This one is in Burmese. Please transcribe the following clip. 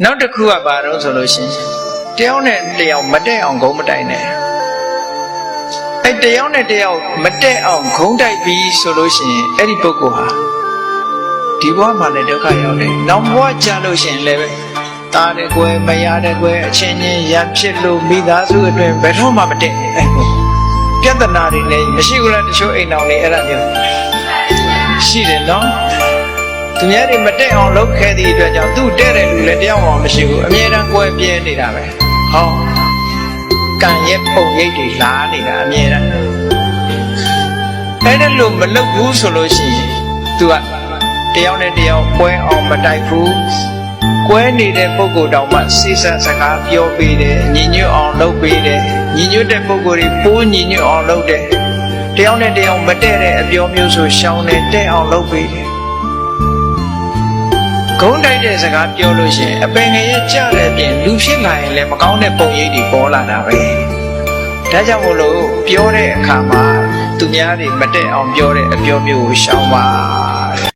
နောက်တစ်ခုကဘာလို့ဆိုလို့ရှိရင်တယောက်နဲ့တယောက်မတက်အောင်ဂုံးမတိုက်နဲ့အဲ့တယောက်နဲ့တယောက်မတက်အောင်ဂုံးတိုက်ပြီးဆိုလို့ရှိရင်အဲ့ဒီပုဂ္ဂိုလ်ဟာဒီဘဝမှာလည်းဒုက္ခရောက်တယ်နောက်ဘဝကြာလို့ရှိရင်လည်းပဲတားတယ်ကွယ်မရတဲ့ကွယ်အချင်းချင်းရံဖြစ်လို့မိသားစုအတွင်းဘယ်တော့မှမတက်အဲ့ပြဿနာတွေလည်းမရှိဘူးလားတချို့အိမ်တော်တွေအဲ့ဒါမျိုးရှိတယ်နော်သူများတွေမတက်အောင်လုပ်ခဲ့တဲ့အတွက်ကြောင့်သူ့တဲ့တဲ့လူလည်းတယောက်မှမရှိဘူးအမြဲတမ်းကွဲပြဲနေတာပဲဟောကံရဲ့ပုံရိပ်တွေလာနေတာအမြဲတမ်းအဲ့ဒါလို့မလုပ်ဘူးဆိုလို့ရှိရင်သူကတယောက်နဲ့တယောက်ကွဲအောင်မတိုက်ဘူးကွဲနေတဲ့ပုဂ္ဂိုလ်တောင်မှစိတ်ဆက်စကားပြောပေးတယ်ညီညွတ်အောင်လုပ်ပေးတယ်ညီညွတ်တဲ့ပုဂ္ဂိုလ်တွေပိုးညီညွတ်အောင်လုပ်တယ်တယောက်နဲ့တယောက်မတည့်တဲ့အပြောမျိုးဆိုရှောင်းနေတဲ့အောင်လုပ်ပေးတယ်ဂုံးတိုက်တဲ့စကားပြောလို့ရှိရင်အပင်ငယ်ရဲ့ကြတဲ့အပြင်လူဖြစ်လာရင်လည်းမကောင်းတဲ့ပုံရိပ်တွေပေါ်လာတာပဲဒါကြောင့်မို့လို့ပြောတဲ့အခါမှာသူများတွေမတည့်အောင်ပြောတဲ့အပြောမျိုးကိုရှောင်းပါ